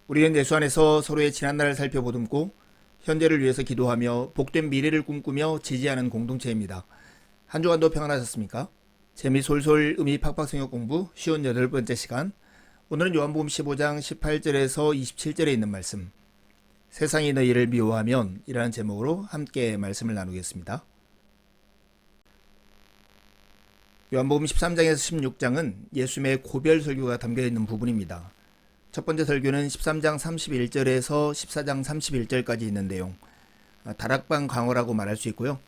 우리는 예수 안에서 서로의 지난날을 살펴보듬고 현재를 위해서 기도하며 복된 미래를 꿈꾸며 지지하는 공동체입니다. 한 주간도 평안하셨습니까? 재미 솔솔 의미 팍팍 성역 공부 쉬운 8번째 시간. 오늘은 요한복음 15장 18절에서 27절에 있는 말씀, 세상이 너희를 미워하면 이라는 제목으로 함께 말씀을 나누겠습니다. 요한복음 13장에서 16장은 예수님의 고별 설교가 담겨 있는 부분입니다. 첫 번째 설교는 13장 31절에서 14장 31절까지 있는 내용, 다락방 강어라고 말할 수 있고요.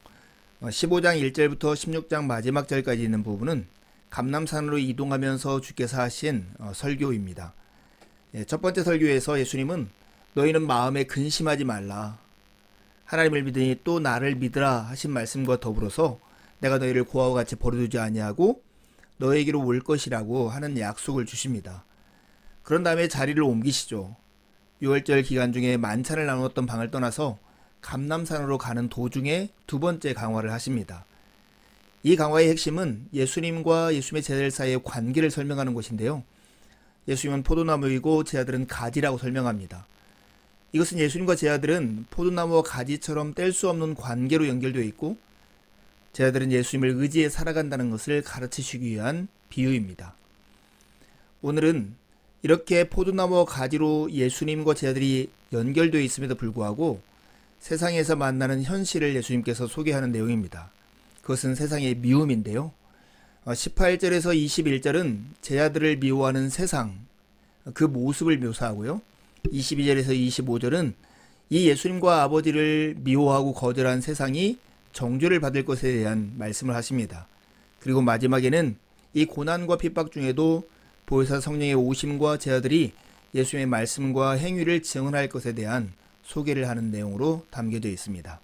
15장 1절부터 16장 마지막 절까지 있는 부분은 감람산으로 이동하면서 주께서 하신 설교입니다. 첫 번째 설교에서 예수님은 너희는 마음에 근심하지 말라, 하나님을 믿으니 또 나를 믿으라 하신 말씀과 더불어서 내가 너희를 고아와 같이 버려두지 아니하고 너희에게로 올 것이라고 하는 약속을 주십니다. 그런 다음에 자리를 옮기시죠. 6월절 기간 중에 만찬을 나누었던 방을 떠나서 감람산으로 가는 도중에 두 번째 강화를 하십니다. 이 강화의 핵심은 예수님과 예수님의 제자들 사이의 관계를 설명하는 것인데요. 예수님은 포도나무이고 제자들은 가지라고 설명합니다. 이것은 예수님과 제자들은 포도나무와 가지처럼 뗄 수 없는 관계로 연결되어 있고, 제자들은 예수님을 의지해 살아간다는 것을 가르치시기 위한 비유입니다. 오늘은 이렇게 포도나무와 가지로 예수님과 제자들이 연결되어 있음에도 불구하고 세상에서 만나는 현실을 예수님께서 소개하는 내용입니다. 그것은 세상의 미움인데요. 18절에서 21절은 제자들을 미워하는 세상, 그 모습을 묘사하고요. 22절에서 25절은 이 예수님과 아버지를 미워하고 거절한 세상이 정죄를 받을 것에 대한 말씀을 하십니다. 그리고 마지막에는 이 고난과 핍박 중에도 보혜사 성령의 오심과 제자들이 예수님의 말씀과 행위를 증언할 것에 대한 소개를 하는 내용으로 담겨져 있습니다.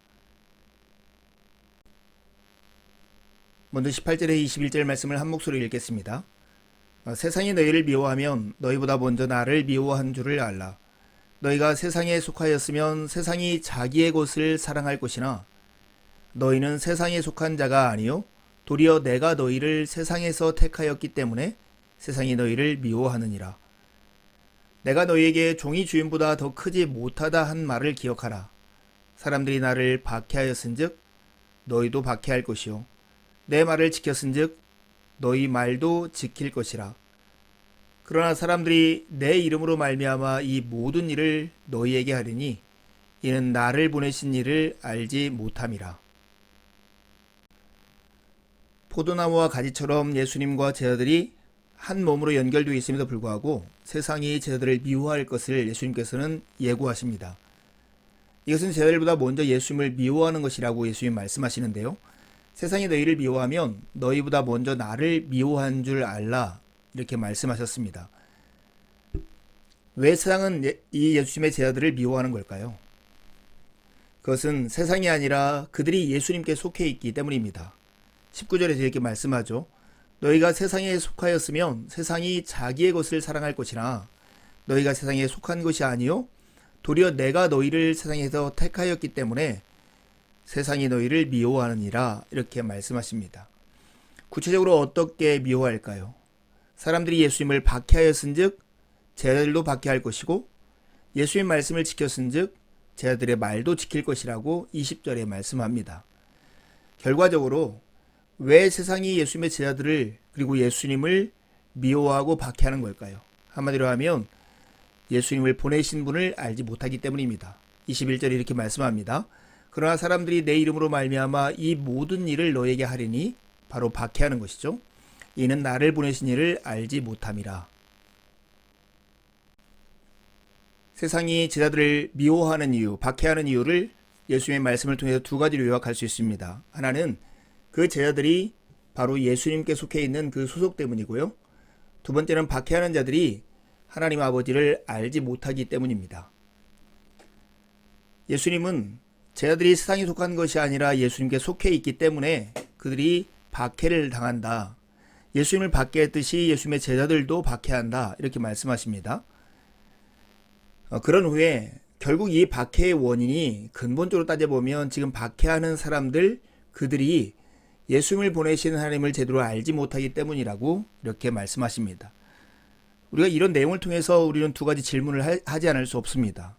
먼저 18절에 21절 말씀을 한 목소리로 읽겠습니다. 세상이 너희를 미워하면 너희보다 먼저 나를 미워한 줄을 알라. 너희가 세상에 속하였으면 세상이 자기의 것을 사랑할 것이나 너희는 세상에 속한 자가 아니요 도리어 내가 너희를 세상에서 택하였기 때문에 세상이 너희를 미워하느니라. 내가 너희에게 종이 주인보다 더 크지 못하다 한 말을 기억하라. 사람들이 나를 박해하였은즉 너희도 박해할 것이요 내 말을 지켰은즉 너희 말도 지킬 것이라. 그러나 사람들이 내 이름으로 말미암아 이 모든 일을 너희에게 하리니 이는 나를 보내신 이를 알지 못함이라. 포도나무와 가지처럼 예수님과 제자들이 한 몸으로 연결되어 있음에도 불구하고 세상이 제자들을 미워할 것을 예수님께서는 예고하십니다. 이것은 제자들보다 먼저 예수님을 미워하는 것이라고 예수님 말씀하시는데요. 세상이 너희를 미워하면 너희보다 먼저 나를 미워한 줄 알라, 이렇게 말씀하셨습니다. 왜 세상은 이 예수님의 제자들을 미워하는 걸까요? 그것은 세상이 아니라 그들이 예수님께 속해 있기 때문입니다. 19절에서 이렇게 말씀하죠. 너희가 세상에 속하였으면 세상이 자기의 것을 사랑할 것이나 너희가 세상에 속한 것이 아니요 도리어 내가 너희를 세상에서 택하였기 때문에 세상이 너희를 미워하느니라, 이렇게 말씀하십니다. 구체적으로 어떻게 미워할까요? 사람들이 예수님을 박해하였은즉 제자들도 박해할 것이고 예수님의 말씀을 지켰은즉 제자들의 말도 지킬 것이라고 20절에 말씀합니다. 결과적으로 왜 세상이 예수님의 제자들을 그리고 예수님을 미워하고 박해하는 걸까요? 한마디로 하면 예수님을 보내신 분을 알지 못하기 때문입니다. 21절에 이렇게 말씀합니다. 그러나 사람들이 내 이름으로 말미암아 이 모든 일을 너에게 하리니, 바로 박해하는 것이죠. 이는 나를 보내신 이를 알지 못함이라. 세상이 제자들을 미워하는 이유, 박해하는 이유를 예수님의 말씀을 통해서 두 가지로 요약할 수 있습니다. 하나는 그 제자들이 바로 예수님께 속해 있는 그 소속 때문이고요. 두 번째는 박해하는 자들이 하나님 아버지를 알지 못하기 때문입니다. 예수님은 제자들이 세상에 속한 것이 아니라 예수님께 속해 있기 때문에 그들이 박해를 당한다. 예수님을 박해했듯이 예수님의 제자들도 박해한다, 이렇게 말씀하십니다. 그런 후에 결국 이 박해의 원인이 근본적으로 따져보면 지금 박해하는 사람들, 그들이 예수님을 보내신 하나님을 제대로 알지 못하기 때문이라고 이렇게 말씀하십니다. 우리가 이런 내용을 통해서 우리는 두 가지 질문을 하지 않을 수 없습니다.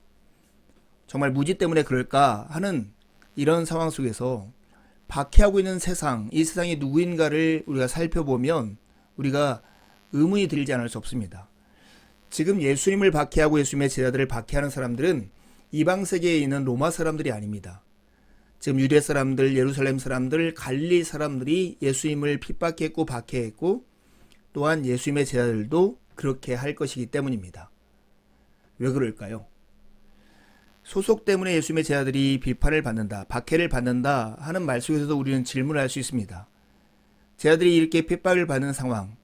정말 무지 때문에 그럴까 하는 이런 상황 속에서 박해하고 있는 세상, 이 세상이 누구인가를 우리가 살펴보면 우리가 의문이 들지 않을 수 없습니다. 지금 예수님을 박해하고 예수님의 제자들을 박해하는 사람들은 이방 세계에 있는 로마 사람들이 아닙니다. 지금 유대 사람들, 예루살렘 사람들, 갈릴리 사람들이 예수님을 핍박했고 박해했고 또한 예수님의 제자들도 그렇게 할 것이기 때문입니다. 왜 그럴까요? 소속 때문에 예수님의 제자들이 비판을 받는다, 박해를 받는다 하는 말 속에서도 우리는 질문을 할 수 있습니다. 제자들이 이렇게 핍박을 받는 상황,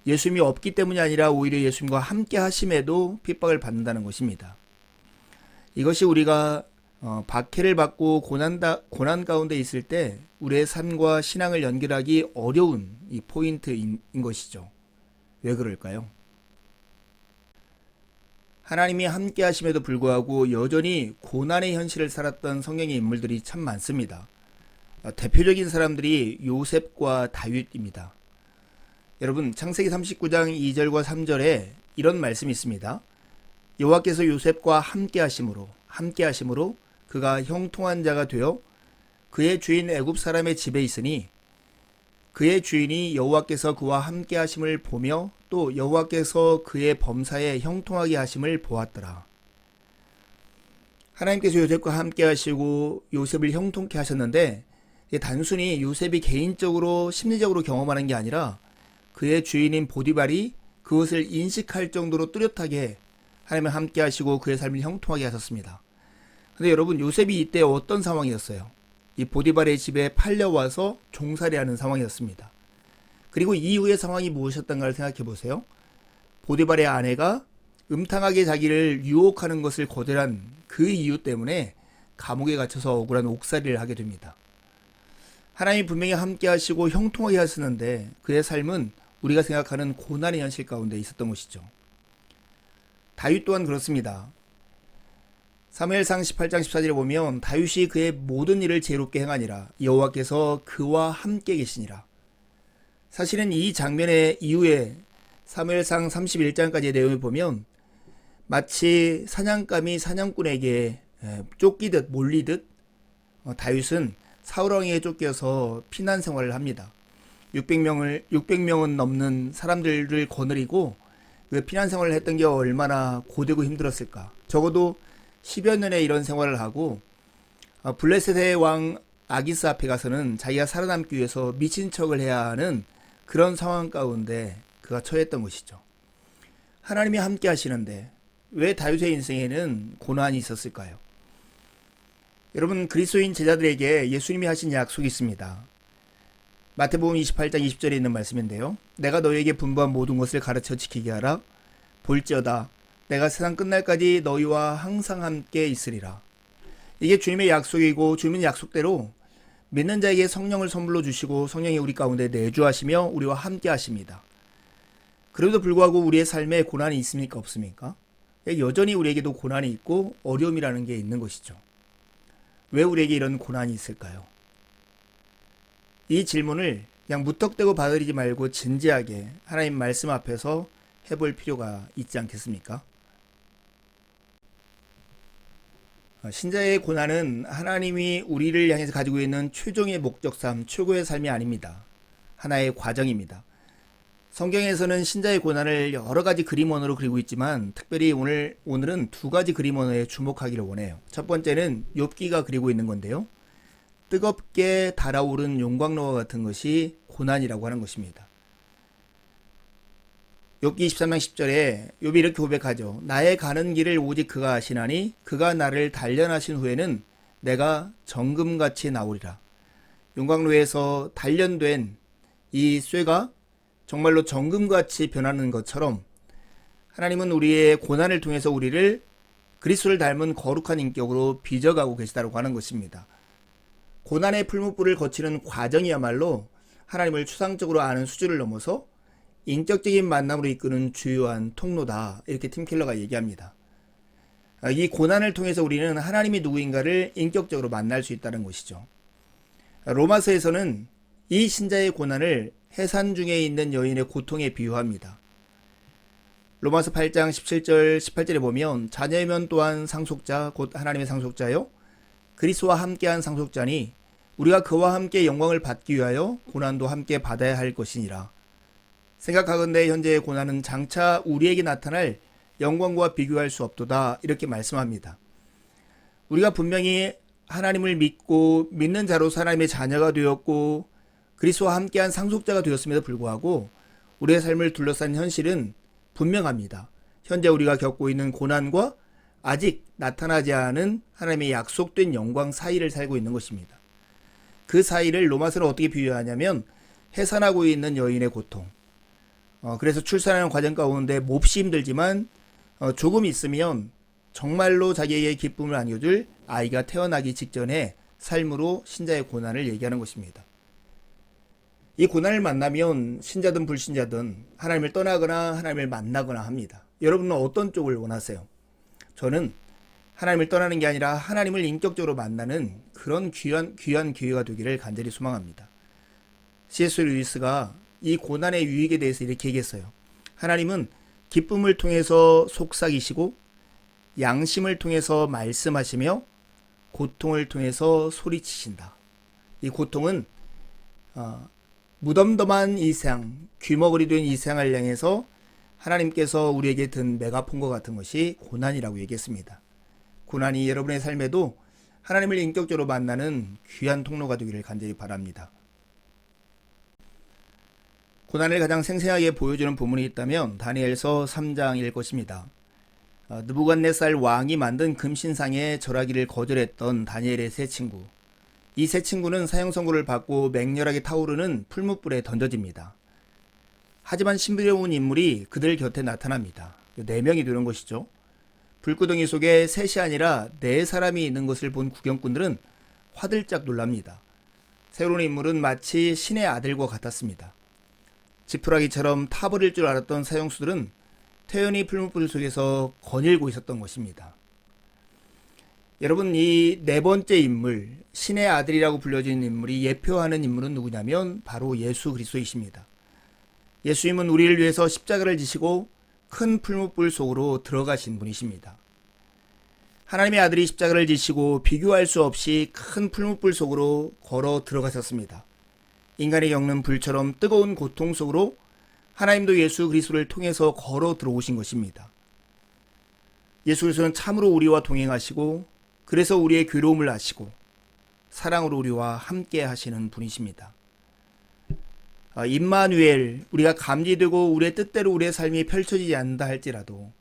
예수님이 없기 때문이 아니라 오히려 예수님과 함께 하심에도 핍박을 받는다는 것입니다. 이것이 우리가 박해를 받고 고난 가운데 있을 때 우리의 삶과 신앙을 연결하기 어려운 이 포인트인 것이죠. 왜 그럴까요? 하나님이 함께 하심에도 불구하고 여전히 고난의 현실을 살았던 성경의 인물들이 참 많습니다. 대표적인 사람들이 요셉과 다윗입니다. 여러분, 창세기 39장 2절과 3절에 이런 말씀이 있습니다. 여호와께서 요셉과 함께 하심으로 그가 형통한 자가 되어 그의 주인 애굽 사람의 집에 있으니 그의 주인이 여호와께서 그와 함께 하심을 보며 또 여호와께서 그의 범사에 형통하게 하심을 보았더라. 하나님께서 요셉과 함께 하시고 요셉을 형통케 하셨는데 단순히 요셉이 개인적으로 심리적으로 경험하는 게 아니라 그의 주인인 보디발이 그것을 인식할 정도로 뚜렷하게 하나님을 함께 하시고 그의 삶을 형통하게 하셨습니다. 근데 여러분, 요셉이 이때 어떤 상황이었어요? 이 보디발의 집에 팔려와서 종살이하는 상황이었습니다. 그리고 이후의 상황이 무엇이었던가를 생각해 보세요. 보디발의 아내가 음탕하게 자기를 유혹하는 것을 거절한 그 이유 때문에 감옥에 갇혀서 억울한 옥살이를 하게 됩니다. 하나님이 분명히 함께 하시고 형통하게 하시는데 그의 삶은 우리가 생각하는 고난의 현실 가운데 있었던 것이죠. 다윗 또한 그렇습니다. 사무엘상 18장 14절에 보면 다윗이 그의 모든 일을 지혜롭게 행하니라 여호와께서 그와 함께 계시니라. 사실은 이 장면의 이후에 사무엘상 31장까지의 내용을 보면 마치 사냥감이 사냥꾼에게 쫓기듯 몰리듯 다윗은 사울 왕에게 쫓겨서 피난 생활을 합니다. 600명은 넘는 사람들을 거느리고 그 피난 생활을 했던 게 얼마나 고되고 힘들었을까. 적어도 10여 년의 이런 생활을 하고 블레셋의 왕 아기스 앞에 가서는 자기가 살아남기 위해서 미친 척을 해야 하는 그런 상황 가운데 그가 처했던 것이죠. 하나님이 함께 하시는데 왜 다윗의 인생에는 고난이 있었을까요? 여러분, 그리스도인 제자들에게 예수님이 하신 약속이 있습니다. 마태복음 28장 20절에 있는 말씀인데요. 내가 너희에게 분부한 모든 것을 가르쳐 지키게 하라. 볼지어다 내가 세상 끝날까지 너희와 항상 함께 있으리라. 이게 주님의 약속이고 주님은 약속대로 믿는 자에게 성령을 선물로 주시고 성령이 우리 가운데 내주하시며 우리와 함께 하십니다. 그럼에도 불구하고 우리의 삶에 고난이 있습니까? 없습니까? 여전히 우리에게도 고난이 있고 어려움이라는 게 있는 것이죠. 왜 우리에게 이런 고난이 있을까요? 이 질문을 그냥 무턱대고 받아들이지 말고 진지하게 하나님 말씀 앞에서 해볼 필요가 있지 않겠습니까? 신자의 고난은 하나님이 우리를 향해서 가지고 있는 최종의 목적삼, 최고의 삶이 아닙니다. 하나의 과정입니다. 성경에서는 신자의 고난을 여러 가지 그림 언어로 그리고 있지만 특별히 오늘은 두 가지 그림 언어에 주목하기를 원해요. 첫 번째는 욥기가 그리고 있는 건데요. 뜨겁게 달아오른 용광로와 같은 것이 고난이라고 하는 것입니다. 욥기 23장 10절에 욥이 이렇게 고백하죠. 나의 가는 길을 오직 그가 아시나니 그가 나를 단련하신 후에는 내가 정금같이 나오리라. 용광로에서 단련된 이 쇠가 정말로 정금같이 변하는 것처럼 하나님은 우리의 고난을 통해서 우리를 그리스도를 닮은 거룩한 인격으로 빚어가고 계시다고 하는 것입니다. 고난의 풀무불을 거치는 과정이야말로 하나님을 추상적으로 아는 수준을 넘어서 인격적인 만남으로 이끄는 주요한 통로다. 이렇게 팀 켈러가 얘기합니다. 이 고난을 통해서 우리는 하나님이 누구인가를 인격적으로 만날 수 있다는 것이죠. 로마서에서는 이 신자의 고난을 해산 중에 있는 여인의 고통에 비유합니다. 로마서 8장 17절 18절에 보면 자녀이면 또한 상속자 곧 하나님의 상속자요 그리스도와 함께한 상속자니 우리가 그와 함께 영광을 받기 위하여 고난도 함께 받아야 할 것이니라. 생각하건대 현재의 고난은 장차 우리에게 나타날 영광과 비교할 수 없도다 이렇게 말씀합니다. 우리가 분명히 하나님을 믿고 믿는 자로서 하나님의 자녀가 되었고 그리스도와 함께한 상속자가 되었음에도 불구하고 우리의 삶을 둘러싼 현실은 분명합니다. 현재 우리가 겪고 있는 고난과 아직 나타나지 않은 하나님의 약속된 영광 사이를 살고 있는 것입니다. 그 사이를 로마서는 어떻게 비유하냐면 해산하고 있는 여인의 고통. 그래서 출산하는 과정 가운데 몹시 힘들지만 조금 있으면 정말로 자기에게 기쁨을 안겨줄 아이가 태어나기 직전의 삶으로 신자의 고난을 얘기하는 것입니다. 이 고난을 만나면 신자든 불신자든 하나님을 떠나거나 하나님을 만나거나 합니다. 여러분은 어떤 쪽을 원하세요? 저는 하나님을 떠나는 게 아니라 하나님을 인격적으로 만나는 그런 귀한 기회가 되기를 간절히 소망합니다. C.S. 루이스가 이 고난의 유익에 대해서 이렇게 얘기했어요. 하나님은 기쁨을 통해서 속삭이시고 양심을 통해서 말씀하시며 고통을 통해서 소리치신다. 이 고통은 무덤덤한 이 세상, 귀머거리 된 이 세상을 향해서 하나님께서 우리에게 든 메가폰과 같은 것이 고난이라고 얘기했습니다. 고난이 여러분의 삶에도 하나님을 인격적으로 만나는 귀한 통로가 되기를 간절히 바랍니다. 고난을 가장 생생하게 보여주는 부분이 있다면 다니엘서 3장일 것입니다. 느부갓네살 왕이 만든 금신상의 절하기를 거절했던 다니엘의 세 친구. 이 세 친구는 사형 선고를 받고 맹렬하게 타오르는 풀무불에 던져집니다. 하지만 신비로운 인물이 그들 곁에 나타납니다. 4명이 되는 것이죠. 불구덩이 속에 셋이 아니라 4사람이 있는 것을 본 구경꾼들은 화들짝 놀랍니다. 새로운 인물은 마치 신의 아들과 같았습니다. 지푸라기처럼 타버릴 줄 알았던 사형수들은 태연히 풀무불 속에서 거닐고 있었던 것입니다. 여러분, 이 4번째 인물, 신의 아들이라고 불려지는 인물이 예표하는 인물은 누구냐면 바로 예수 그리스도이십니다. 예수님은 우리를 위해서 십자가를 지시고 큰 풀무불 속으로 들어가신 분이십니다. 하나님의 아들이 십자가를 지시고 비교할 수 없이 큰 풀무불 속으로 걸어 들어가셨습니다. 인간이 겪는 불처럼 뜨거운 고통 속으로 하나님도 예수 그리스도를 통해서 걸어 들어오신 것입니다. 예수 그리스도는 참으로 우리와 동행하시고 그래서 우리의 괴로움을 아시고 사랑으로 우리와 함께 하시는 분이십니다. 임마누엘, 우리가 감지되고 우리의 뜻대로 우리의 삶이 펼쳐지지 않는다 할지라도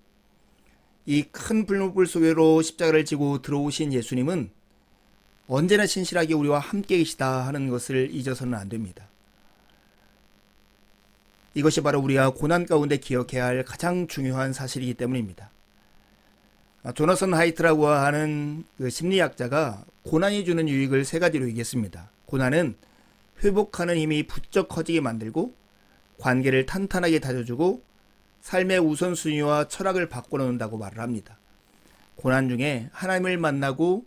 이 큰 불무불 속으로 십자가를 지고 들어오신 예수님은 언제나 신실하게 우리와 함께 계시다 하는 것을 잊어서는 안 됩니다. 이것이 바로 우리가 고난 가운데 기억해야 할 가장 중요한 사실이기 때문입니다. 조나선 하이트라고 하는 그 심리학자가 고난이 주는 유익을 3가지로 얘기했습니다. 고난은 회복하는 힘이 부쩍 커지게 만들고 관계를 탄탄하게 다져주고 삶의 우선순위와 철학을 바꿔놓는다고 말을 합니다. 고난 중에 하나님을 만나고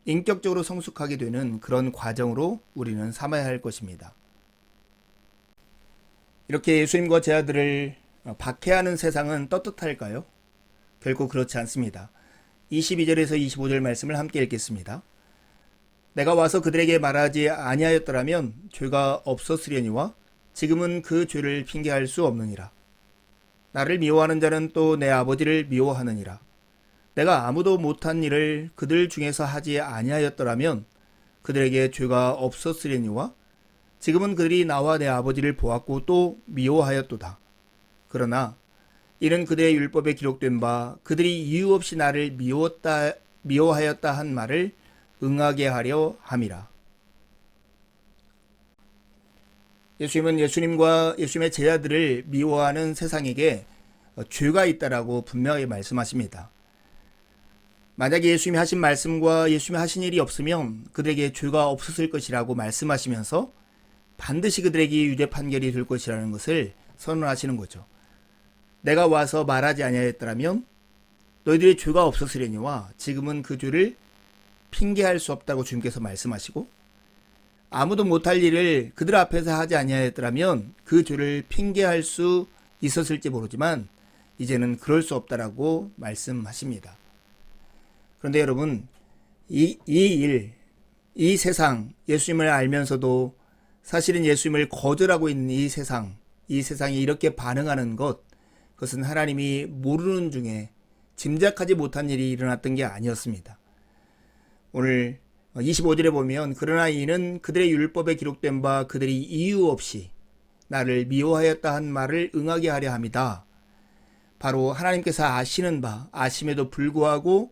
인격적으로 성숙하게 되는 그런 과정으로 우리는 삼아야 할 것입니다. 이렇게 예수님과 제 아들을 박해하는 세상은 떳떳할까요? 결코 그렇지 않습니다. 22절에서 25절 말씀을 함께 읽겠습니다. 내가 와서 그들에게 말하지 아니하였더라면 죄가 없었으려니와 지금은 그 죄를 핑계할 수 없느니라. 나를 미워하는 자는 또 내 아버지를 미워하느니라. 내가 아무도 못한 일을 그들 중에서 하지 아니하였더라면 그들에게 죄가 없었으려니와 지금은 그들이 나와 내 아버지를 보았고 또 미워하였도다. 그러나 이는 그들의 율법에 기록된 바 그들이 이유 없이 나를 미워하였다 한 말을 응하게 하려 함이라. 예수님은 예수님과 예수님의 제자들을 미워하는 세상에게 죄가 있다라고 분명하게 말씀하십니다. 만약에 예수님이 하신 말씀과 예수님이 하신 일이 없으면 그들에게 죄가 없었을 것이라고 말씀하시면서 반드시 그들에게 유죄 판결이 될 것이라는 것을 선언하시는 거죠. 내가 와서 말하지 아니하였더라면 너희들의 죄가 없었으려니와 지금은 그 죄를 핑계할 수 없다고 주님께서 말씀하시고, 아무도 못할 일을 그들 앞에서 하지 아니하였더라면 그 죄를 핑계할 수 있었을지 모르지만 이제는 그럴 수 없다라고 말씀하십니다. 그런데 여러분, 이 세상, 예수님을 알면서도 사실은 예수님을 거절하고 있는 이 세상이 이렇게 반응하는 그것은 하나님이 모르는 중에 짐작하지 못한 일이 일어났던 게 아니었습니다. 오늘 25절에 보면, 그러나 이는 그들의 율법에 기록된 바 그들이 이유 없이 나를 미워하였다 한 말을 응하게 하려 함이다. 바로 하나님께서 아시는 바, 아심에도 불구하고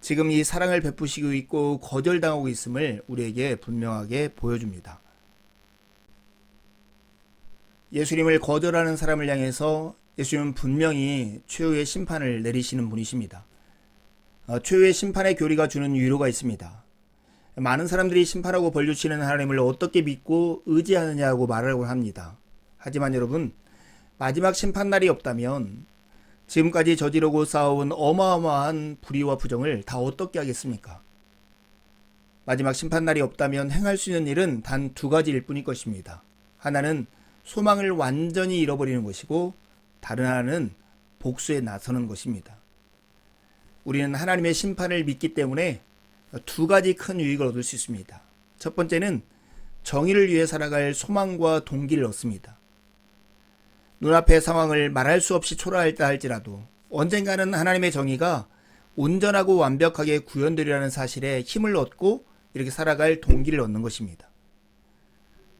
지금 이 사랑을 베푸시고 있고 거절당하고 있음을 우리에게 분명하게 보여줍니다. 예수님을 거절하는 사람을 향해서 예수님은 분명히 최후의 심판을 내리시는 분이십니다. 최후의 심판의 교리가 주는 위로가 있습니다. 많은 사람들이 심판하고 벌주시는 하나님을 어떻게 믿고 의지하느냐고 말하고 합니다. 하지만 여러분, 마지막 심판날이 없다면 지금까지 저지르고 쌓아온 어마어마한 불의와 부정을 다 어떻게 하겠습니까? 마지막 심판날이 없다면 행할 수 있는 일은 단 두 가지일 뿐일 것입니다. 하나는 소망을 완전히 잃어버리는 것이고, 다른 하나는 복수에 나서는 것입니다. 우리는 하나님의 심판을 믿기 때문에 두 가지 큰 유익을 얻을 수 있습니다. 첫 번째는 정의를 위해 살아갈 소망과 동기를 얻습니다. 눈앞의 상황을 말할 수 없이 초라하다 할지라도 언젠가는 하나님의 정의가 온전하고 완벽하게 구현되리라는 사실에 힘을 얻고 이렇게 살아갈 동기를 얻는 것입니다.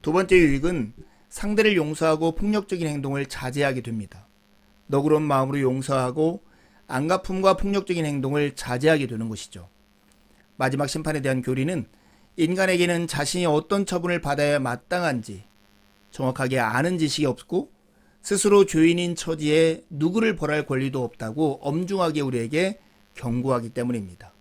두 번째 유익은 상대를 용서하고 폭력적인 행동을 자제하게 됩니다. 너그러운 마음으로 용서하고 안갚음과 폭력적인 행동을 자제하게 되는 것이죠. 마지막 심판에 대한 교리는 인간에게는 자신이 어떤 처분을 받아야 마땅한지 정확하게 아는 지식이 없고, 스스로 죄인인 처지에 누구를 벌할 권리도 없다고 엄중하게 우리에게 경고하기 때문입니다.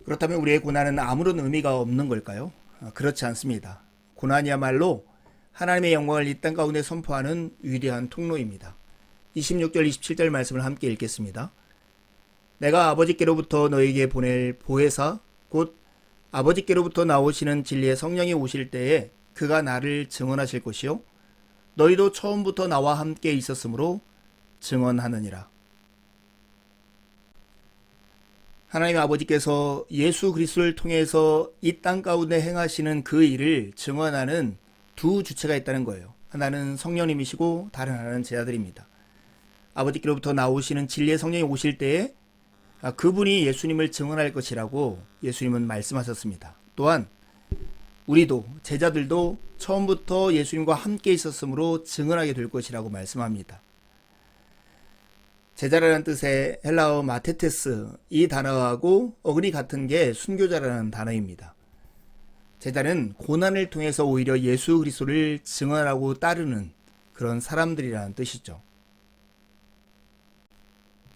그렇다면 우리의 고난은 아무런 의미가 없는 걸까요? 그렇지 않습니다. 고난이야말로 하나님의 영광을 이 땅 가운데 선포하는 위대한 통로입니다. 26절 27절 말씀을 함께 읽겠습니다. 내가 아버지께로부터 너에게 보낼 보혜사 곧 아버지께로부터 나오시는 진리의 성령이 오실 때에 그가 나를 증언하실 것이요 너희도 처음부터 나와 함께 있었으므로 증언하느니라. 하나님 아버지께서 예수 그리스도를 통해서 이 땅 가운데 행하시는 그 일을 증언하는 두 주체가 있다는 거예요. 하나는 성령님이시고 다른 하나는 제자들입니다. 아버지께로부터 나오시는 진리의 성령이 오실 때에 그분이 예수님을 증언할 것이라고 예수님은 말씀하셨습니다. 또한 우리도 제자들도 처음부터 예수님과 함께 있었으므로 증언하게 될 것이라고 말씀합니다. 제자라는 뜻의 헬라어 마테테스, 이 단어하고 어근이 같은 게 순교자라는 단어입니다. 제자는 고난을 통해서 오히려 예수 그리스도를 증언하고 따르는 그런 사람들이라는 뜻이죠.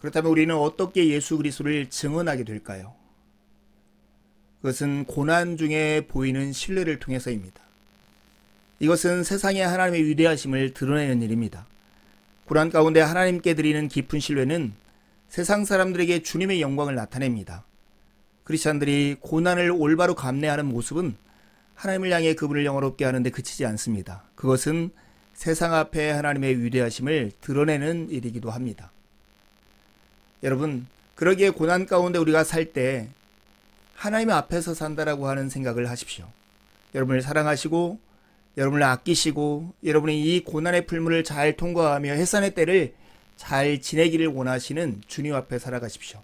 그렇다면 우리는 어떻게 예수 그리스도를 증언하게 될까요? 그것은 고난 중에 보이는 신뢰를 통해서입니다. 이것은 세상의 하나님의 위대하심을 드러내는 일입니다. 고난 가운데 하나님께 드리는 깊은 신뢰는 세상 사람들에게 주님의 영광을 나타냅니다. 크리스찬들이 고난을 올바로 감내하는 모습은 하나님을 향해 그분을 영화롭게 하는 데 그치지 않습니다. 그것은 세상 앞에 하나님의 위대하심을 드러내는 일이기도 합니다. 여러분, 그러기에 고난 가운데 우리가 살 때 하나님 앞에서 산다라고 하는 생각을 하십시오. 여러분을 사랑하시고 여러분을 아끼시고 여러분이 이 고난의 풀물을 잘 통과하며 해산의 때를 잘 지내기를 원하시는 주님 앞에 살아가십시오.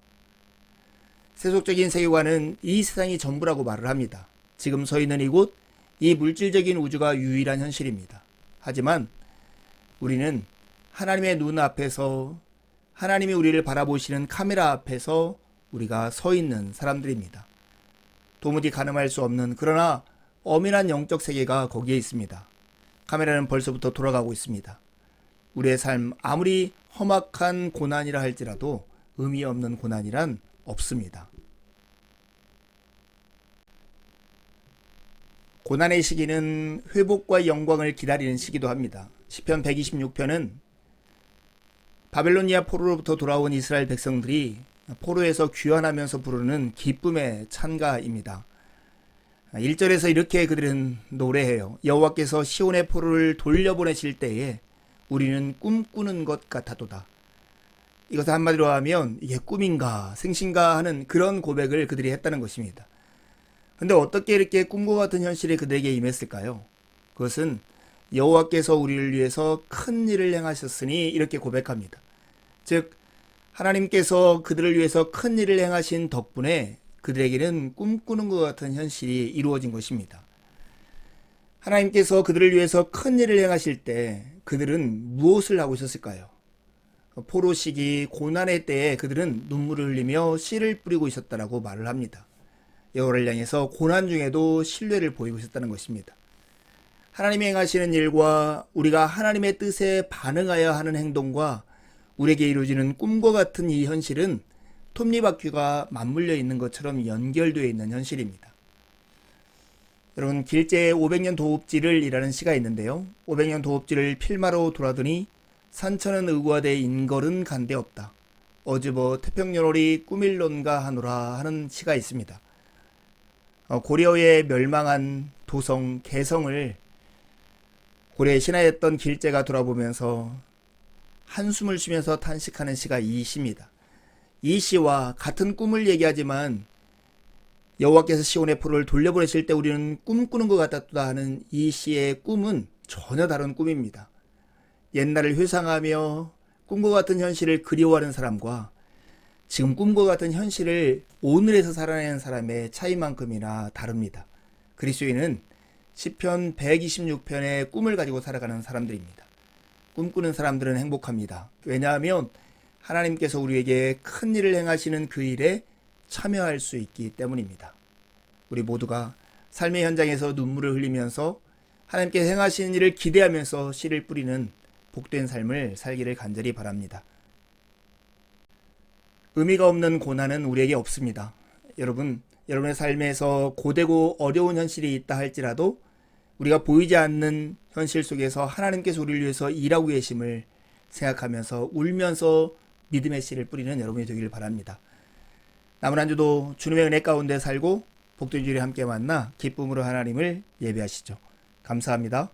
세속적인 세계관은 이 세상이 전부라고 말을 합니다. 지금 서 있는 이곳, 이 물질적인 우주가 유일한 현실입니다. 하지만 우리는 하나님의 눈 앞에서, 하나님이 우리를 바라보시는 카메라 앞에서 우리가 서 있는 사람들입니다. 도무지 가늠할 수 없는, 그러나 엄연한 영적 세계가 거기에 있습니다. 카메라는 벌써부터 돌아가고 있습니다. 우리의 삶, 아무리 험악한 고난이라 할지라도 의미 없는 고난이란 없습니다. 고난의 시기는 회복과 영광을 기다리는 시기도 합니다. 시편 126편은 바벨로니아 포로로부터 돌아온 이스라엘 백성들이 포로에서 귀환하면서 부르는 기쁨의 찬가입니다. 1절에서 이렇게 그들은 노래해요. 여호와께서 시온의 포로를 돌려보내실 때에 우리는 꿈꾸는 것 같아도다. 이것을 한마디로 하면 이게 꿈인가 생신가 하는 그런 고백을 그들이 했다는 것입니다. 근데 어떻게 이렇게 꿈과 같은 현실이 그들에게 임했을까요? 그것은 여호와께서 우리를 위해서 큰 일을 행하셨으니 이렇게 고백합니다. 즉 하나님께서 그들을 위해서 큰 일을 행하신 덕분에 그들에게는 꿈꾸는 것 같은 현실이 이루어진 것입니다. 하나님께서 그들을 위해서 큰 일을 행하실 때 그들은 무엇을 하고 있었을까요? 포로 시기 고난의 때에 그들은 눈물을 흘리며 씨를 뿌리고 있었다라고 말을 합니다. 여호와를 향해서 고난 중에도 신뢰를 보이고 있었다는 것입니다. 하나님이 행하시는 일과 우리가 하나님의 뜻에 반응하여 하는 행동과 우리에게 이루어지는 꿈과 같은 이 현실은 톱니바퀴가 맞물려 있는 것처럼 연결되어 있는 현실입니다. 여러분, 길재의 500년 도읍지를 이라는 시가 있는데요. 500년 도읍지를 필마로 돌아더니 산천은 의구하되 인걸은 간데 없다. 어즈버 태평연월이 꾸밀론가 하노라 하는 시가 있습니다. 고려의 멸망한 도성 개성을 고려의 신하였던 길재가 돌아보면서 한숨을 쉬면서 탄식하는 시가 이 시입니다. 이 시와 같은 꿈을 얘기하지만 여호와께서 시온의 포로를 돌려보내실 때 우리는 꿈꾸는 것 같았다 하는 이 시의 꿈은 전혀 다른 꿈입니다. 옛날을 회상하며 꿈과 같은 현실을 그리워하는 사람과 지금 꿈과 같은 현실을 오늘에서 살아내는 사람의 차이만큼이나 다릅니다. 그리스도인은 시편 126편의 꿈을 가지고 살아가는 사람들입니다. 꿈꾸는 사람들은 행복합니다. 왜냐하면 하나님께서 우리에게 큰 일을 행하시는 그 일에 참여할 수 있기 때문입니다. 우리 모두가 삶의 현장에서 눈물을 흘리면서 하나님께서 행하시는 일을 기대하면서 씨를 뿌리는 복된 삶을 살기를 간절히 바랍니다. 의미가 없는 고난은 우리에게 없습니다. 여러분의 삶에서 고되고 어려운 현실이 있다 할지라도 우리가 보이지 않는 현실 속에서 하나님께서 우리를 위해서 일하고 계심을 생각하면서 울면서 믿음의 씨를 뿌리는 여러분이 되기를 바랍니다. 남은 한 주도 주님의 은혜 가운데 살고 복된 주일에 함께 만나 기쁨으로 하나님을 예배하시죠. 감사합니다.